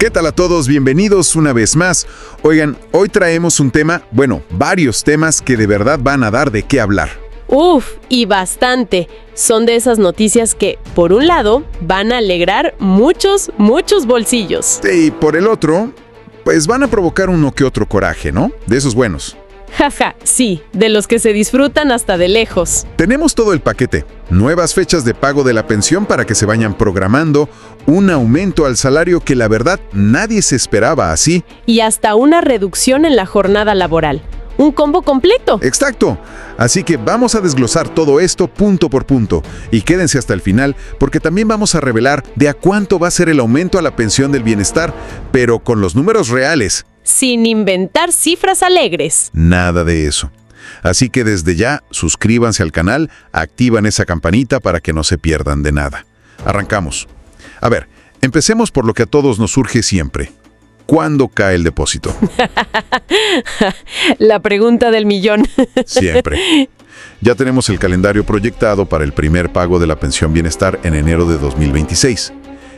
¿Qué tal a todos? Bienvenidos una vez más. Oigan, hoy traemos un tema, varios temas que de verdad van a dar de qué hablar. Y bastante. Son de esas noticias que, por un lado, van a alegrar muchos bolsillos. Y por el otro, pues van a provocar uno que otro coraje, ¿no? De esos buenos. Jaja, sí, de los que se disfrutan hasta de lejos. Tenemos todo el paquete. Nuevas fechas de pago de la pensión para que se vayan programando, un aumento al salario que la verdad nadie se esperaba así. Y hasta una reducción en la jornada laboral. Un combo completo. Exacto. Así que vamos a desglosar todo esto punto por punto. Y quédense hasta el final, porque también vamos a revelar de a cuánto va a ser el aumento a la pensión del bienestar, pero con los números reales. Sin inventar cifras alegres. Nada de eso. Así que desde ya, suscríbanse al canal, activan esa campanita para que no se pierdan de nada. Arrancamos. A ver, empecemos por lo que a todos nos surge siempre. ¿Cuándo cae el depósito? La pregunta del millón. Siempre. Ya tenemos el calendario proyectado para el primer pago de la pensión bienestar en enero de 2026.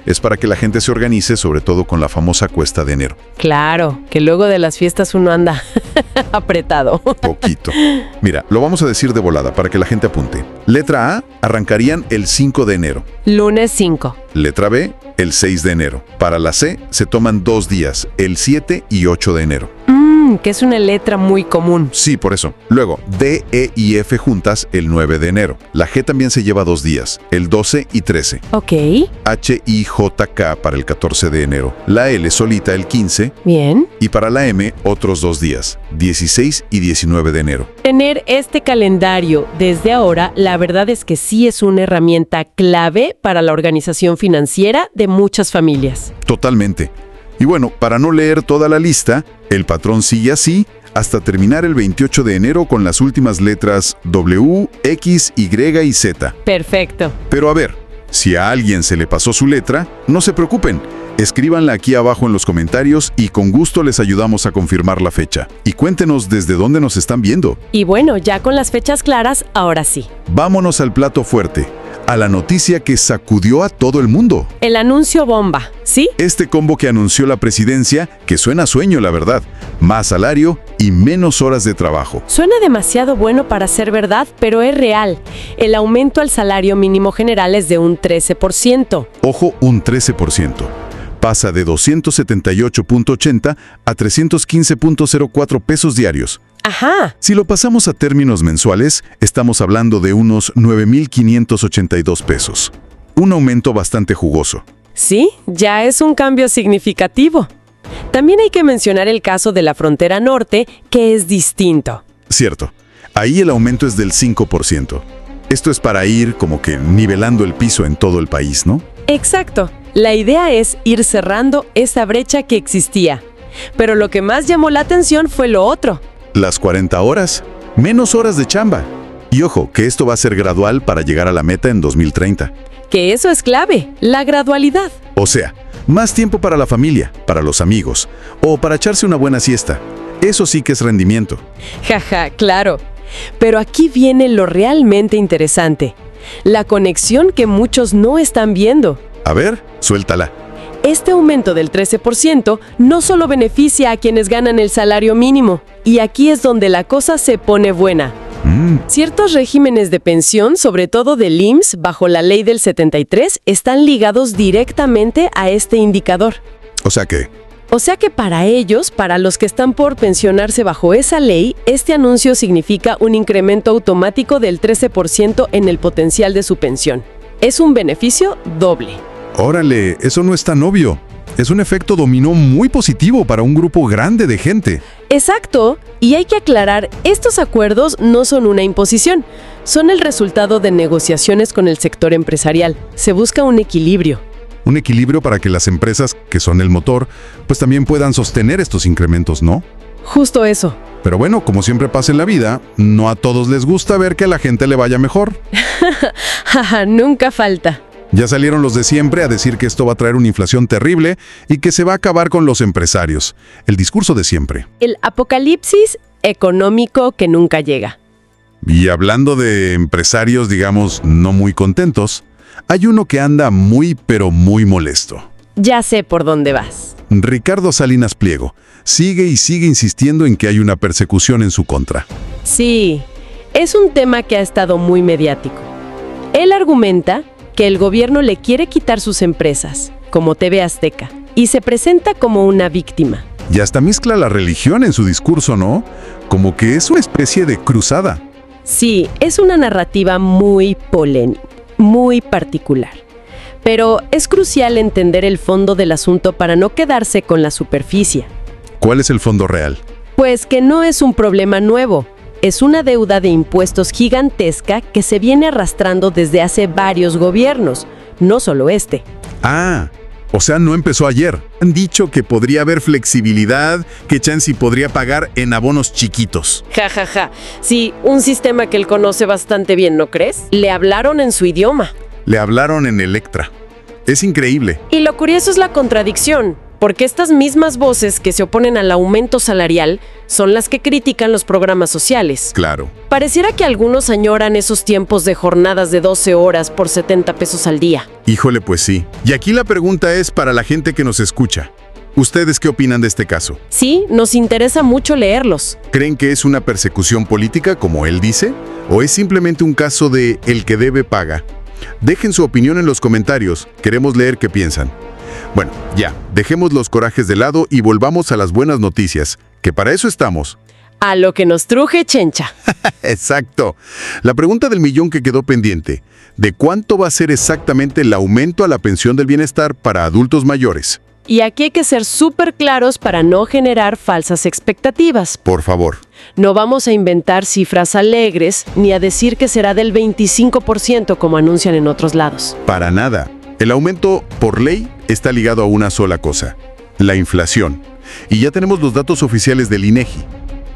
Es para que la gente se organice, sobre todo con la famosa cuesta de enero. Claro, que luego de las fiestas uno anda apretado. Poquito. Mira, lo vamos a decir de volada para que la gente apunte. Letra A, arrancarían el 5 de enero. Lunes 5. Letra B, el 6 de enero. Para la C, se toman 2 días, el 7 y 8 de enero. Que es una letra muy común. Sí, por eso. Luego, D, E y F juntas el 9 de enero. La G también se lleva 2 días, el 12 y 13. Ok. H, I, J, K para el 14 de enero. La L solita el 15. Bien. Y para la M, otros 2 días, 16 y 19 de enero. Tener este calendario desde ahora, la verdad es que sí es una herramienta clave para la organización financiera de muchas familias. Totalmente. Y bueno, para no leer toda la lista, el patrón sigue así hasta terminar el 28 de enero con las últimas letras W, X, Y y Z. Perfecto. Pero a ver, si a alguien se le pasó su letra, no se preocupen. Escríbanla aquí abajo en los comentarios y con gusto les ayudamos a confirmar la fecha. Y cuéntenos desde dónde nos están viendo. Y bueno, ya con las fechas claras, ahora sí. Vámonos al plato fuerte, a la noticia que sacudió a todo el mundo. El anuncio bomba, ¿sí? Este combo que anunció la presidencia, que suena a sueño, la verdad. Más salario y menos horas de trabajo. Suena demasiado bueno para ser verdad, pero es real. El aumento al salario mínimo general es de un 13%. Ojo, un 13%. Pasa de 278.80 a 315.04 pesos diarios. Ajá. Si lo pasamos a términos mensuales, estamos hablando de unos 9.582 pesos. Un aumento bastante jugoso. Sí, ya es un cambio significativo. También hay que mencionar el caso de la frontera norte, que es distinto. Cierto. Ahí el aumento es del 5%. Esto es para ir como que nivelando el piso en todo el país, ¿no? Exacto. La idea es ir cerrando esa brecha que existía. Pero lo que más llamó la atención fue lo otro. Las 40 horas, menos horas de chamba. Y ojo, que esto va a ser gradual para llegar a la meta en 2030. Que eso es clave, la gradualidad. O sea, más tiempo para la familia, para los amigos, o para echarse una buena siesta. Eso sí que es rendimiento. Jaja, claro. Pero aquí viene lo realmente interesante. La conexión que muchos no están viendo. A ver, suéltala. Este aumento del 13% no solo beneficia a quienes ganan el salario mínimo, y aquí es donde la cosa se pone buena. Ciertos regímenes de pensión, sobre todo del IMSS, bajo la ley del 73, están ligados directamente a este indicador. O sea que para ellos, para los que están por pensionarse bajo esa ley, este anuncio significa un incremento automático del 13% en el potencial de su pensión. Es un beneficio doble. Órale, eso no es tan obvio. Es un efecto dominó muy positivo para un grupo grande de gente. Exacto, y hay que aclarar, estos acuerdos no son una imposición, son el resultado de negociaciones con el sector empresarial. Se busca un equilibrio. Un equilibrio para que las empresas, que son el motor, pues también puedan sostener estos incrementos, ¿no? Justo eso. Pero bueno, como siempre pasa en la vida, no a todos les gusta ver que a la gente le vaya mejor. Jaja, nunca falta. Ya salieron los de siempre a decir que esto va a traer una inflación terrible y que se va a acabar con los empresarios. El discurso de siempre. El apocalipsis económico que nunca llega. Y hablando de empresarios, digamos, no muy contentos, hay uno que anda muy pero muy molesto. Ya sé por dónde vas. Ricardo Salinas Pliego sigue y sigue insistiendo en que hay una persecución en su contra. Sí, es un tema que ha estado muy mediático. Él argumenta que el gobierno le quiere quitar sus empresas, como TV Azteca, y se presenta como una víctima. Y hasta mezcla la religión en su discurso, ¿no? Como que es una especie de cruzada. Sí, es una narrativa muy polémica, muy particular. Pero es crucial entender el fondo del asunto para no quedarse con la superficie. ¿Cuál es el fondo real? Pues que no es un problema nuevo. Es una deuda de impuestos gigantesca que se viene arrastrando desde hace varios gobiernos, no solo este. Ah, o sea, no empezó ayer. Han dicho que podría haber flexibilidad, que Chansey podría pagar en abonos chiquitos. Ja, ja, ja. Sí, un sistema que él conoce bastante bien, ¿no crees? Le hablaron en su idioma. Le hablaron en Electra. Es increíble. Y lo curioso es la contradicción, porque estas mismas voces que se oponen al aumento salarial son las que critican los programas sociales. Claro. Pareciera que algunos añoran esos tiempos de jornadas de 12 horas por 70 pesos al día. Híjole, pues sí. Y aquí la pregunta es para la gente que nos escucha. ¿Ustedes qué opinan de este caso? Sí, nos interesa mucho leerlos. ¿Creen que es una persecución política, como él dice? ¿O es simplemente un caso de el que debe paga? Dejen su opinión en los comentarios. Queremos leer qué piensan. Bueno, ya, dejemos los corajes de lado y volvamos a las buenas noticias, que para eso estamos. A lo que nos truje, Chencha. Exacto. La pregunta del millón que quedó pendiente, ¿de cuánto va a ser exactamente el aumento a la pensión del bienestar para adultos mayores? Y aquí hay que ser súper claros para no generar falsas expectativas. Por favor. No vamos a inventar cifras alegres ni a decir que será del 25% como anuncian en otros lados. Para nada. El aumento, por ley, está ligado a una sola cosa, la inflación. Y ya tenemos los datos oficiales del INEGI.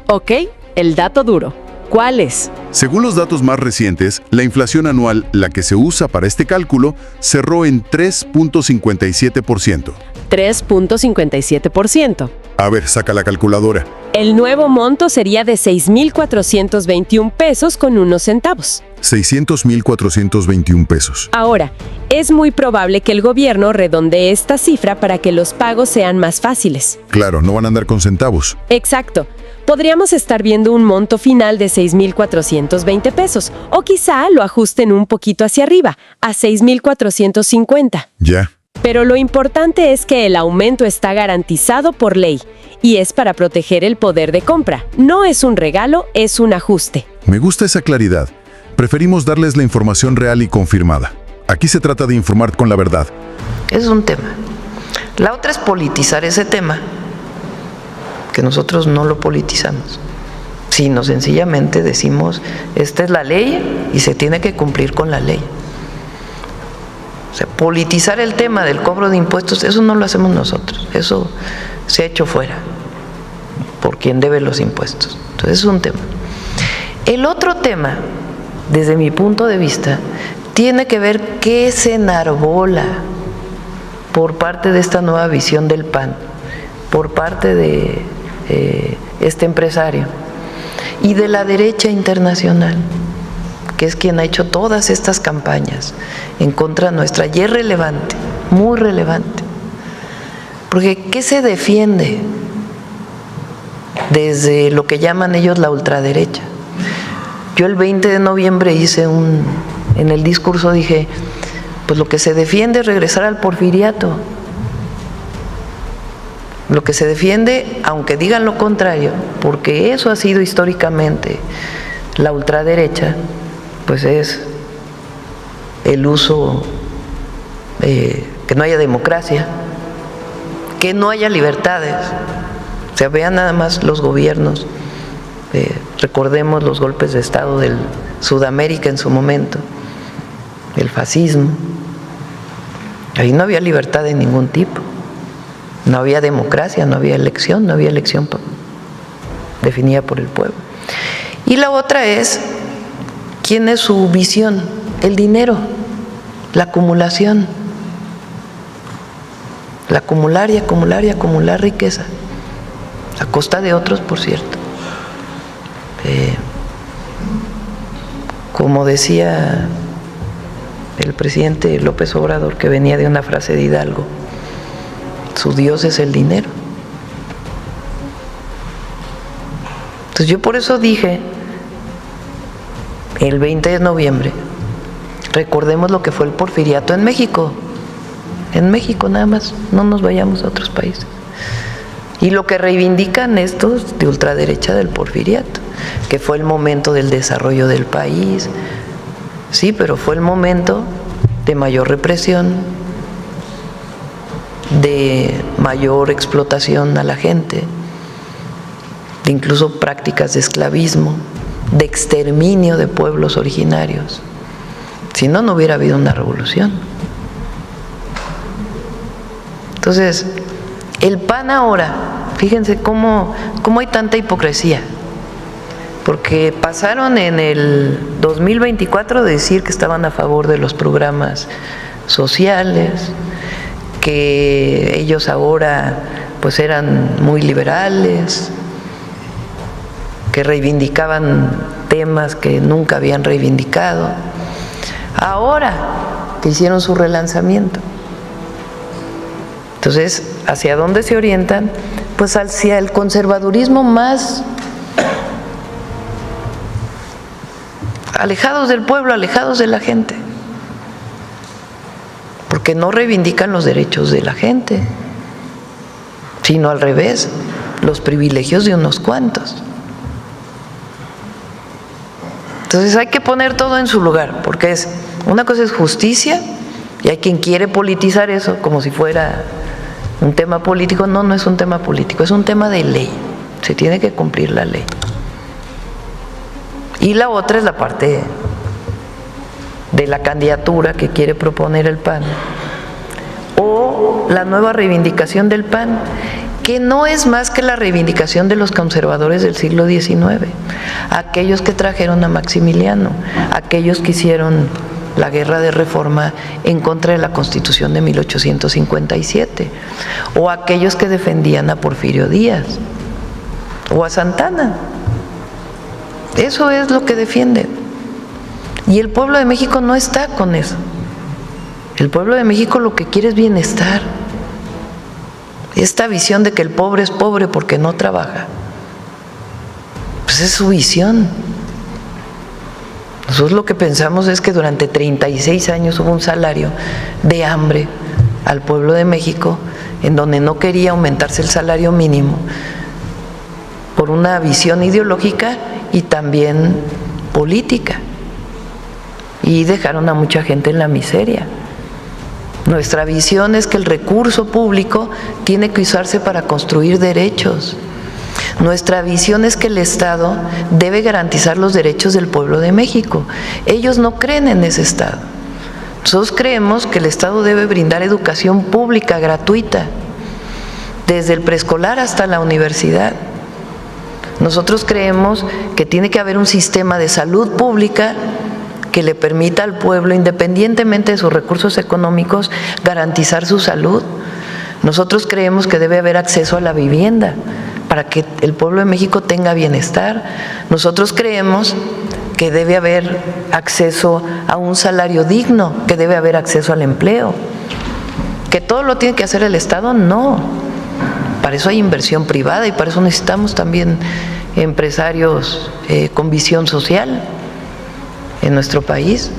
Ok, el dato duro. ¿Cuál es? Según los datos más recientes, la inflación anual, la que se usa para este cálculo, cerró en 3.57%. 3.57%. A ver, saca la calculadora. El nuevo monto sería de 6.421 pesos con unos centavos. 600.421 pesos. Ahora, es muy probable que el gobierno redondee esta cifra para que los pagos sean más fáciles. Claro, no van a andar con centavos. Exacto. Podríamos estar viendo un monto final de 6.420 pesos, o quizá lo ajusten un poquito hacia arriba, a 6.450. Ya. Pero lo importante es que el aumento está garantizado por ley, y es para proteger el poder de compra. No es un regalo, es un ajuste. Me gusta esa claridad. Preferimos darles la información real y confirmada. Aquí se trata de informar con la verdad. Es un tema. La otra es politizar ese tema, que nosotros no lo politizamos, sino sencillamente decimos, esta es la ley y se tiene que cumplir con la ley. O sea, politizar el tema del cobro de impuestos, eso no lo hacemos nosotros, eso se ha hecho fuera, por quien debe los impuestos. Entonces es un tema. El otro tema, desde mi punto de vista, tiene que ver qué se enarbola por parte de esta nueva visión del PAN, por parte de este empresario y de la derecha internacional, que es quien ha hecho todas estas campañas en contra nuestra, y es relevante, muy relevante, porque ¿qué se defiende desde lo que llaman ellos la ultraderecha? Yo el 20 de noviembre en el discurso dije, pues lo que se defiende es regresar al porfiriato. Lo que se defiende, aunque digan lo contrario, porque eso ha sido históricamente la ultraderecha, pues es el uso, que no haya democracia, que no haya libertades. O sea, vean nada más los gobiernos, recordemos los golpes de Estado de Sudamérica en su momento, el fascismo. Ahí no había libertad de ningún tipo. No había democracia, no había elección definida por el pueblo. Y la otra es, ¿quién es su visión? El dinero, la acumulación. La acumular y acumular y acumular riqueza, a costa de otros, por cierto. Como decía el presidente López Obrador, que venía de una frase de Hidalgo, su Dios es el dinero. Entonces yo por eso dije, el 20 de noviembre, recordemos lo que fue el porfiriato en México. En México nada más, no nos vayamos a otros países. Y lo que reivindican estos de ultraderecha del porfiriato, que fue el momento del desarrollo del país, sí, pero fue el momento de mayor represión, de mayor explotación a la gente, de incluso prácticas de esclavismo, de exterminio de pueblos originarios. Si no, no hubiera habido una revolución. Entonces, el PAN ahora, fíjense cómo hay tanta hipocresía, porque pasaron en el 2024 de decir que estaban a favor de los programas sociales, que ellos ahora pues eran muy liberales, que reivindicaban temas que nunca habían reivindicado. Ahora que hicieron su relanzamiento, entonces, ¿hacia dónde se orientan? Pues hacia el conservadurismo más alejados del pueblo, alejados de la gente, porque no reivindican los derechos de la gente, sino al revés, los privilegios de unos cuantos. Entonces hay que poner todo en su lugar, porque una cosa es justicia, y hay quien quiere politizar eso como si fuera un tema político. No, no es un tema político, es un tema de ley. Se tiene que cumplir la ley. Y la otra es la parte de la candidatura que quiere proponer el PAN, o la nueva reivindicación del PAN, que no es más que la reivindicación de los conservadores del siglo XIX, aquellos que trajeron a Maximiliano, aquellos que hicieron la guerra de reforma en contra de la Constitución de 1857, o aquellos que defendían a Porfirio Díaz o a Santana. Eso es lo que defienden. Y el pueblo de México no está con eso. El pueblo de México lo que quiere es bienestar. Esta visión de que el pobre es pobre porque no trabaja, pues es su visión. Nosotros lo que pensamos es que durante 36 años hubo un salario de hambre al pueblo de México, en donde no quería aumentarse el salario mínimo por una visión ideológica y también política, y dejaron a mucha gente en la miseria. Nuestra visión es que el recurso público tiene que usarse para construir derechos. Nuestra visión es que el Estado debe garantizar los derechos del pueblo de México. Ellos no creen en ese Estado. Nosotros creemos que el Estado debe brindar educación pública gratuita, desde el preescolar hasta la universidad. Nosotros creemos que tiene que haber un sistema de salud pública que le permita al pueblo, independientemente de sus recursos económicos, garantizar su salud. Nosotros creemos que debe haber acceso a la vivienda para que el pueblo de México tenga bienestar. Nosotros creemos que debe haber acceso a un salario digno, que debe haber acceso al empleo. ¿Que todo lo tiene que hacer el Estado? No. Para eso hay inversión privada y para eso necesitamos también empresarios con visión social en nuestro país.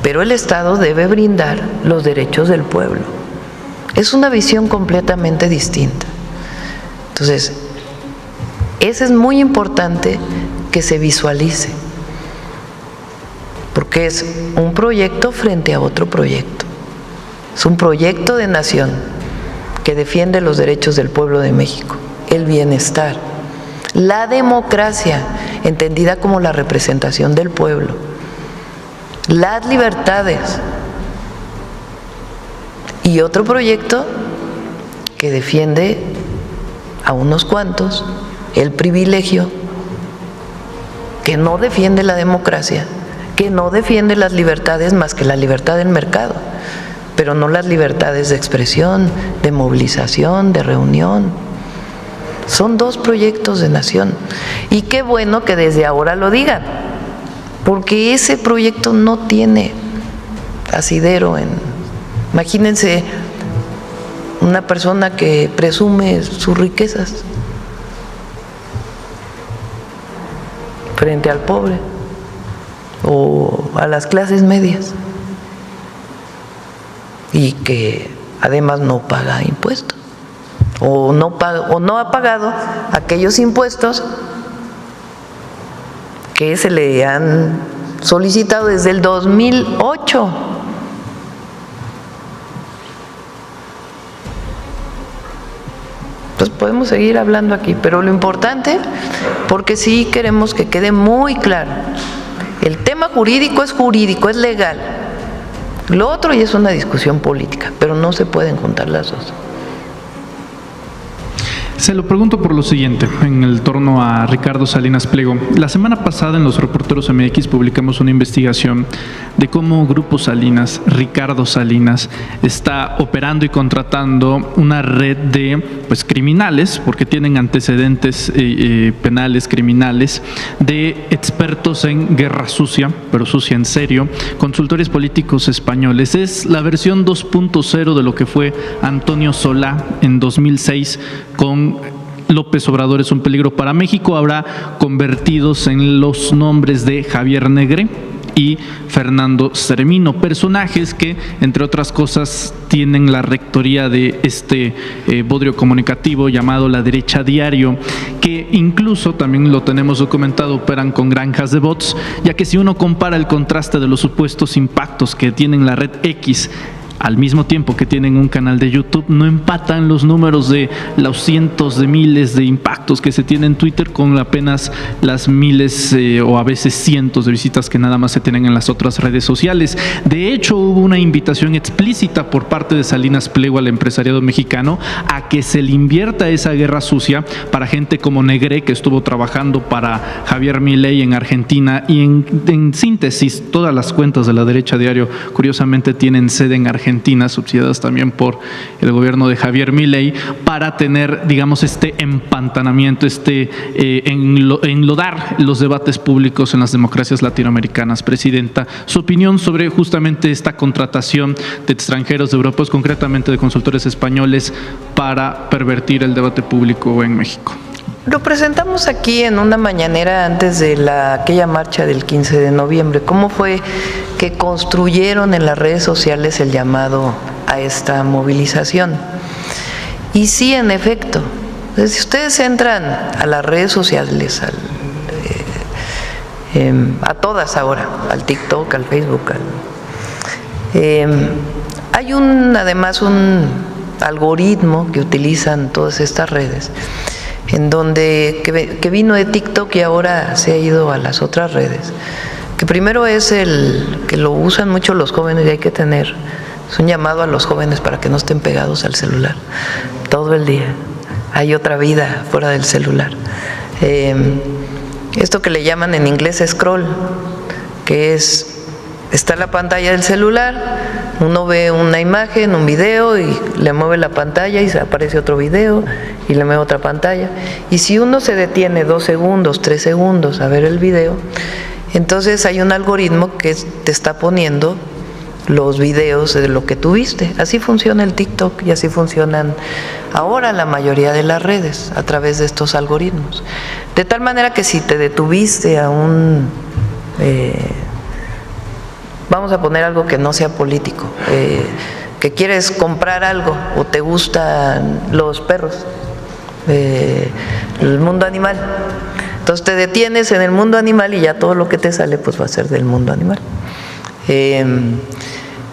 Pero el Estado debe brindar los derechos del pueblo. Es una visión completamente distinta. Entonces, eso es muy importante que se visualice, porque es un proyecto frente a otro proyecto. Es un proyecto de nación que defiende los derechos del pueblo de México, el bienestar, la democracia, entendida como la representación del pueblo, las libertades, y otro proyecto que defiende a unos cuantos el privilegio, que no defiende la democracia, que no defiende las libertades más que la libertad del mercado, pero no las libertades de expresión, de movilización, de reunión. Son dos proyectos de nación, y qué bueno que desde ahora lo digan, porque ese proyecto no tiene asidero en... Imagínense una persona que presume sus riquezas frente al pobre o a las clases medias y que además no paga impuestos o no ha pagado aquellos impuestos que se le han solicitado desde el 2008. Entonces podemos seguir hablando aquí, pero lo importante, porque sí queremos que quede muy claro, el tema jurídico, es legal. Lo otro ya es una discusión política, pero no se pueden juntar las dos. Se lo pregunto por lo siguiente, en el torno a Ricardo Salinas Pliego. La semana pasada en los Reporteros MX publicamos una investigación de cómo Grupo Salinas, Ricardo Salinas, está operando y contratando una red de criminales, porque tienen antecedentes penales, criminales, de expertos en guerra sucia, pero sucia en serio, consultores políticos españoles. Es la versión 2.0 de lo que fue Antonio Solá en 2006 con López Obrador es un peligro para México, ahora convertidos en los nombres de Javier Negre y Fernando Cermino, personajes que, entre otras cosas, tienen la rectoría de este bodrio comunicativo llamado La Derecha Diario, que incluso, también lo tenemos documentado, operan con granjas de bots, ya que si uno compara el contraste de los supuestos impactos que tienen la red X al mismo tiempo que tienen un canal de YouTube, no empatan los números de los cientos de miles de impactos que se tienen en Twitter con apenas las miles o a veces cientos de visitas que nada más se tienen en las otras redes sociales. De hecho, hubo una invitación explícita por parte de Salinas Pliego al empresariado mexicano a que se le invierta esa guerra sucia para gente como Negre, que estuvo trabajando para Javier Milei en Argentina, y en síntesis, todas las cuentas de La Derecha Diario, curiosamente, tienen sede en Argentina, subsidiadas también por el gobierno de Javier Milei, para tener, digamos, este empantanamiento, enlodar los debates públicos en las democracias latinoamericanas. Presidenta, su opinión sobre justamente esta contratación de extranjeros de Europa, concretamente de consultores españoles, para pervertir el debate público en México. Lo presentamos aquí en una mañanera antes de aquella marcha del 15 de noviembre. ¿Cómo fue que construyeron en las redes sociales el llamado a esta movilización? Y sí, en efecto, si ustedes entran a las redes sociales, a todas ahora, al TikTok, al Facebook, hay además un algoritmo que utilizan todas estas redes, en donde que vino de TikTok y ahora se ha ido a las otras redes, que primero es que lo usan mucho los jóvenes y hay que tener, es un llamado a los jóvenes para que no estén pegados al celular todo el día. Hay otra vida fuera del celular. Esto que le llaman en inglés scroll, que está la pantalla del celular, uno ve una imagen, un video y le mueve la pantalla y aparece otro video y le mueve otra pantalla. Y si uno se detiene 2 segundos, 3 segundos a ver el video, entonces hay un algoritmo que te está poniendo los videos de lo que tú viste. Así funciona el TikTok y así funcionan ahora la mayoría de las redes, a través de estos algoritmos. De tal manera que si te detuviste a vamos a poner algo que no sea político, que quieres comprar algo o te gustan los perros, el mundo animal, entonces te detienes en el mundo animal y ya todo lo que te sale pues va a ser del mundo animal.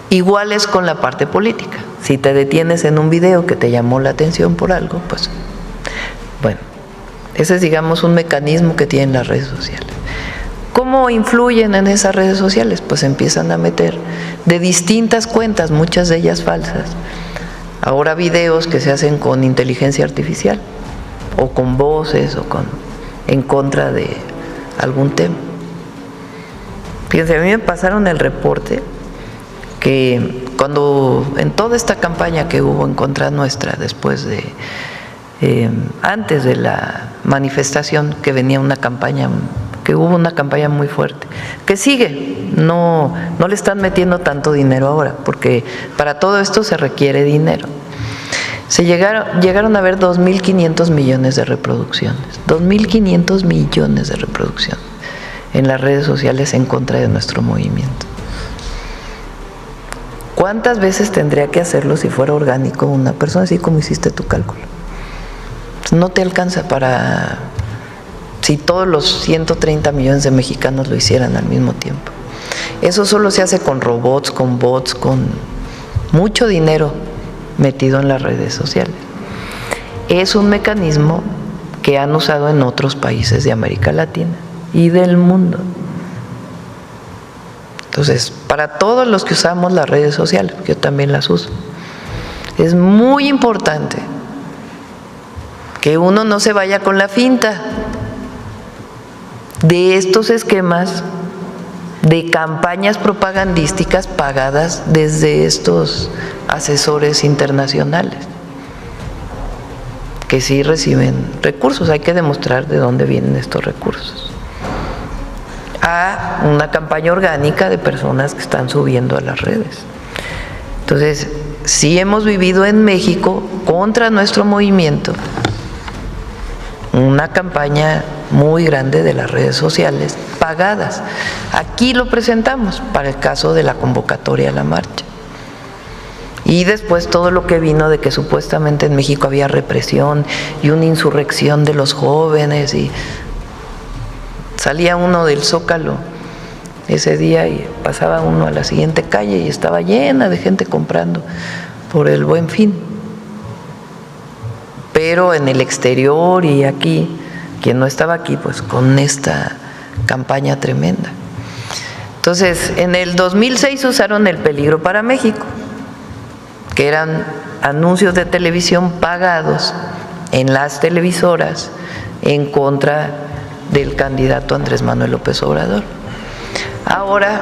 Igual es con la parte política. Si te detienes en un video que te llamó la atención por algo, pues bueno, ese es, digamos, un mecanismo que tienen las redes sociales. ¿Cómo influyen en esas redes sociales? Pues empiezan a meter de distintas cuentas, muchas de ellas falsas, ahora videos que se hacen con inteligencia artificial o con voces o en contra de algún tema. Fíjense, a mí me pasaron el reporte que cuando en toda esta campaña que hubo en contra nuestra, después antes de la manifestación, que venía una campaña, que hubo una campaña muy fuerte, que sigue, no le están metiendo tanto dinero ahora, porque para todo esto se requiere dinero. llegaron a haber 2.500 millones de reproducciones. 2.500 millones de reproducciones en las redes sociales en contra de nuestro movimiento. ¿Cuántas veces tendría que hacerlo si fuera orgánico una persona, así como hiciste tu cálculo? No te alcanza para... si todos los 130 millones de mexicanos lo hicieran al mismo tiempo. Eso solo se hace con robots, con bots, con mucho dinero metido en las redes sociales. Es un mecanismo que han usado en otros países de América Latina y del mundo. Entonces, para todos los que usamos las redes sociales, porque yo también las uso, es muy importante que uno no se vaya con la finta de estos esquemas de campañas propagandísticas pagadas desde estos asesores internacionales, que sí reciben recursos. Hay que demostrar de dónde vienen estos recursos. A una campaña orgánica de personas que están subiendo a las redes. Entonces, sí hemos vivido en México contra nuestro movimiento una campaña muy grande de las redes sociales pagadas. Aquí lo presentamos para el caso de la convocatoria a la marcha. Y después todo lo que vino de que supuestamente en México había represión y una insurrección de los jóvenes, y salía uno del Zócalo ese día y pasaba uno a la siguiente calle y estaba llena de gente comprando por el Buen Fin. Pero en el exterior y aquí, quien no estaba aquí, pues con esta campaña tremenda. Entonces, en el 2006 usaron el peligro para México, que eran anuncios de televisión pagados en las televisoras en contra del candidato Andrés Manuel López Obrador. Ahora,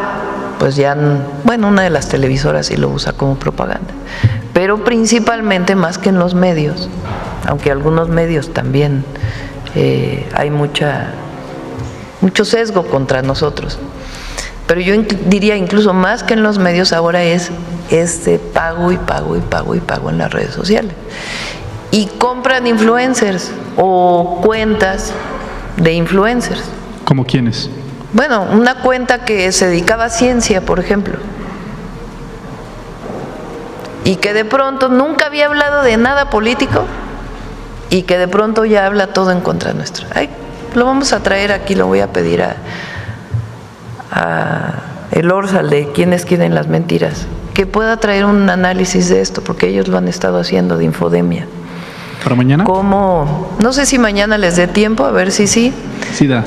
pues ya, bueno, una de las televisoras sí lo usa como propaganda, pero principalmente más que en los medios, aunque algunos medios también hay mucho sesgo contra nosotros. Pero yo diría incluso más que en los medios ahora es pago y pago y pago y pago en las redes sociales. Y compran influencers o cuentas de influencers. ¿Cómo quiénes? Bueno, una cuenta que se dedicaba a ciencia, por ejemplo, y que de pronto nunca había hablado de nada político y que de pronto ya habla todo en contra nuestra. Ay, lo vamos a traer aquí, lo voy a pedir a el Orsal de Quiénes Quieren las Mentiras, que pueda traer un análisis de esto, porque ellos lo han estado haciendo de infodemia. ¿Para mañana? ¿Cómo? No sé si mañana les dé tiempo, a ver si sí. Sí da.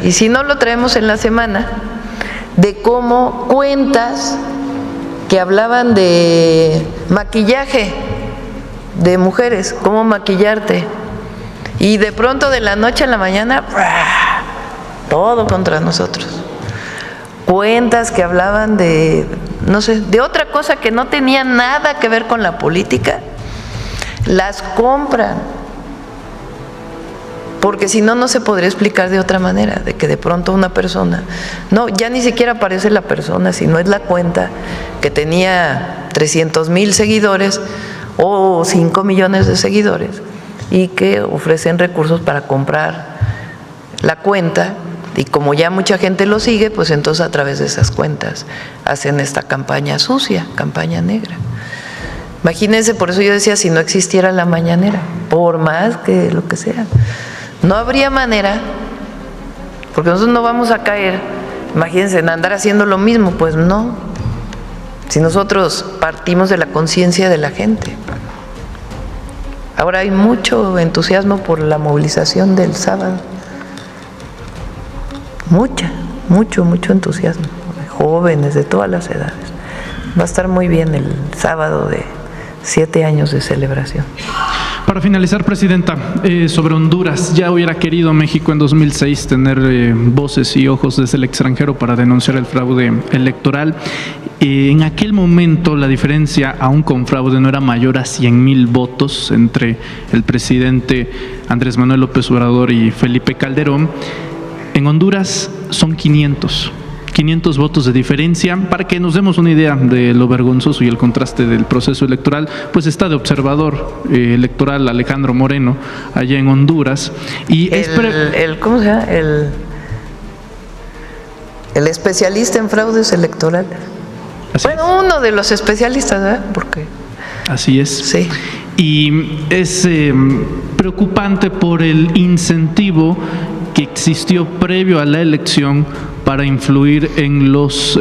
Y si no, lo traemos en la semana, de cómo cuentas que hablaban de maquillaje de mujeres, cómo maquillarte, y de pronto de la noche a la mañana, todo contra nosotros. Cuentas que hablaban de, no sé, de otra cosa que no tenía nada que ver con la política, las compran, porque si no, no se podría explicar de otra manera, de que de pronto una persona, no, ya ni siquiera aparece la persona, sino es la cuenta que tenía 300,000 seguidores o 5 millones de seguidores y que ofrecen recursos para comprar la cuenta, y como ya mucha gente lo sigue, pues entonces a través de esas cuentas hacen esta campaña sucia, campaña negra. Imagínense, por eso yo decía, si no existiera la mañanera, por más que lo que sea, no habría manera, porque nosotros no vamos a caer, imagínense, en andar haciendo lo mismo, pues no, si nosotros partimos de la conciencia de la gente. Ahora hay mucho entusiasmo por la movilización del sábado, mucho entusiasmo, jóvenes de todas las edades. Va a estar muy bien el sábado de 7 años de celebración. Para finalizar, Presidenta, sobre Honduras, ya hubiera querido México en 2006 tener voces y ojos desde el extranjero para denunciar el fraude electoral. En aquel momento la diferencia, aún con fraude, no era mayor a 100,000 votos entre el presidente Andrés Manuel López Obrador y Felipe Calderón. En Honduras son 500 500 votos de diferencia. Para que nos demos una idea de lo vergonzoso y el contraste del proceso electoral, pues está de observador electoral Alejandro Moreno allá en Honduras. Y ¿cómo se llama? El especialista en fraudes electorales. Bueno, uno de los especialistas, ¿verdad? Porque así es. sí. Y es preocupante por el incentivo que existió previo a la elección para influir en los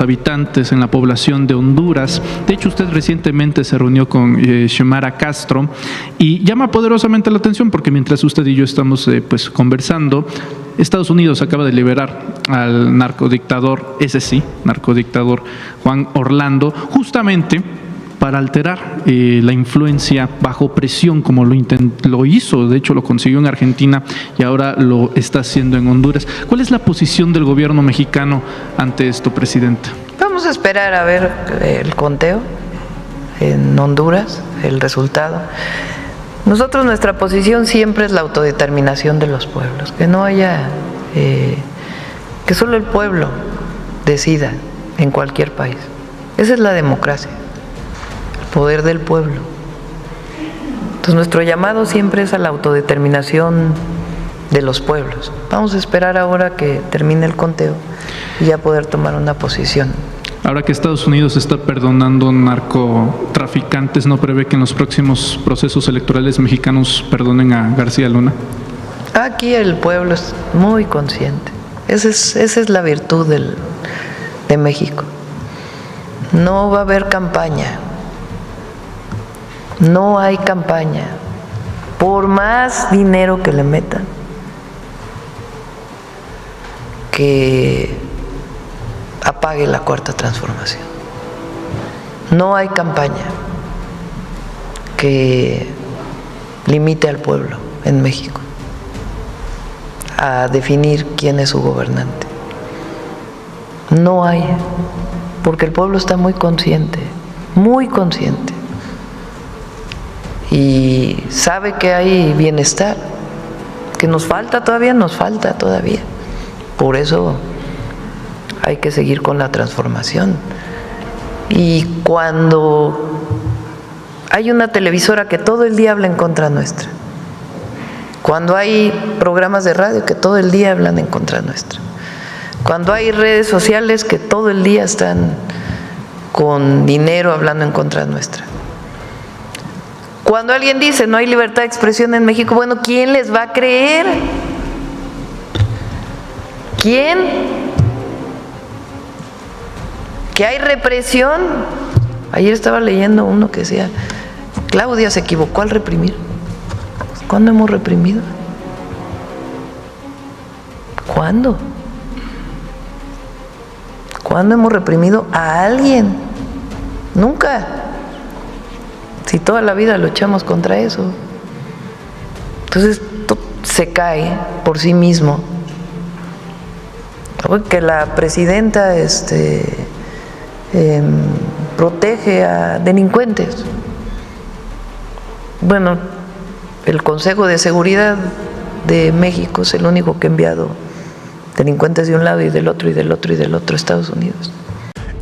habitantes, en la población de Honduras. De hecho, usted recientemente se reunió con Xiomara Castro y llama poderosamente la atención porque mientras usted y yo estamos pues conversando, Estados Unidos acaba de liberar al narcodictador, ese sí, narcodictador Juan Orlando, justamente para alterar la influencia bajo presión, como lo hizo, de hecho lo consiguió en Argentina y ahora lo está haciendo en Honduras. ¿Cuál es la posición del gobierno mexicano ante esto, Presidenta? Vamos a esperar a ver el conteo en Honduras, el resultado. Nosotros, nuestra posición siempre es la autodeterminación de los pueblos, que no haya, que solo el pueblo decida en cualquier país. Esa es la democracia. Poder del pueblo. Entonces nuestro llamado siempre es a la autodeterminación de los pueblos. Vamos a esperar ahora que termine el conteo y ya poder tomar una posición. Ahora que Estados Unidos está perdonando narcotraficantes, ¿no prevé que en los próximos procesos electorales mexicanos perdonen a García Luna? Aquí el pueblo es muy consciente. Esa es la virtud de México. No va a haber campaña. No hay campaña, por más dinero que le metan, que apague la cuarta transformación. No hay campaña que limite al pueblo en México a definir quién es su gobernante. No hay, porque el pueblo está muy consciente, y sabe que hay bienestar, que nos falta todavía. Por eso hay que seguir con la transformación. Y cuando hay una televisora que todo el día habla en contra nuestra, cuando hay programas de radio que todo el día hablan en contra nuestra, cuando hay redes sociales que todo el día están con dinero hablando en contra nuestra, cuando alguien dice no hay libertad de expresión en México, bueno, ¿quién les va a creer? ¿Quién? ¿Que hay represión? Ayer estaba leyendo uno que decía, Claudia se equivocó al reprimir. ¿Cuándo hemos reprimido? ¿Cuándo? ¿Cuándo hemos reprimido a alguien? Nunca. Si toda la vida luchamos contra eso. Entonces se cae por sí mismo. Que la presidenta protege a delincuentes. Bueno, el Consejo de Seguridad de México es el único que ha enviado delincuentes de un lado y del otro y del otro y del otro a Estados Unidos.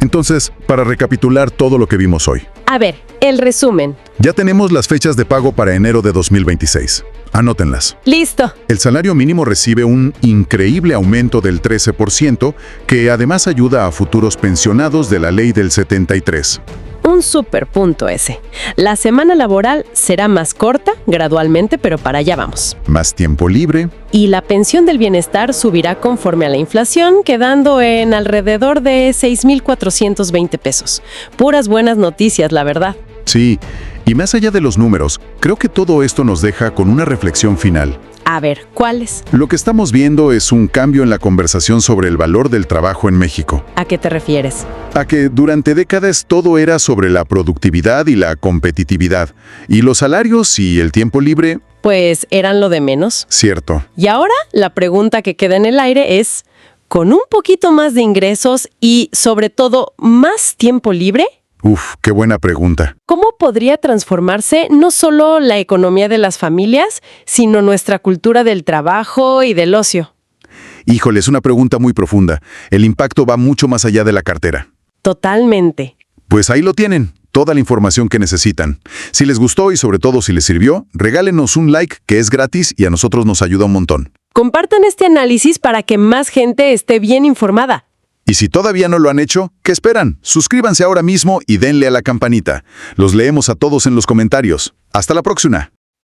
Entonces, para recapitular todo lo que vimos hoy. A ver, el resumen. Ya tenemos las fechas de pago para enero de 2026. Anótenlas. Listo. El salario mínimo recibe un increíble aumento del 13%, que además ayuda a futuros pensionados de la ley del 73. Un súper punto ese. La semana laboral será más corta, gradualmente, pero para allá vamos. Más tiempo libre. Y la pensión del bienestar subirá conforme a la inflación, quedando en alrededor de 6,420 pesos. Puras buenas noticias, la verdad. Sí, y más allá de los números, creo que todo esto nos deja con una reflexión final. A ver, ¿cuáles? Lo que estamos viendo es un cambio en la conversación sobre el valor del trabajo en México. ¿A qué te refieres? A que durante décadas todo era sobre la productividad y la competitividad, y los salarios y el tiempo libre... Pues eran lo de menos. Cierto. Y ahora la pregunta que queda en el aire es, ¿con un poquito más de ingresos y, sobre todo, más tiempo libre? Uf, qué buena pregunta. ¿Cómo podría transformarse no solo la economía de las familias, sino nuestra cultura del trabajo y del ocio? Híjole, es una pregunta muy profunda. El impacto va mucho más allá de la cartera. Totalmente. Pues ahí lo tienen, toda la información que necesitan. Si les gustó y sobre todo si les sirvió, regálenos un like que es gratis y a nosotros nos ayuda un montón. Compartan este análisis para que más gente esté bien informada. Y si todavía no lo han hecho, ¿qué esperan? Suscríbanse ahora mismo y denle a la campanita. Los leemos a todos en los comentarios. Hasta la próxima.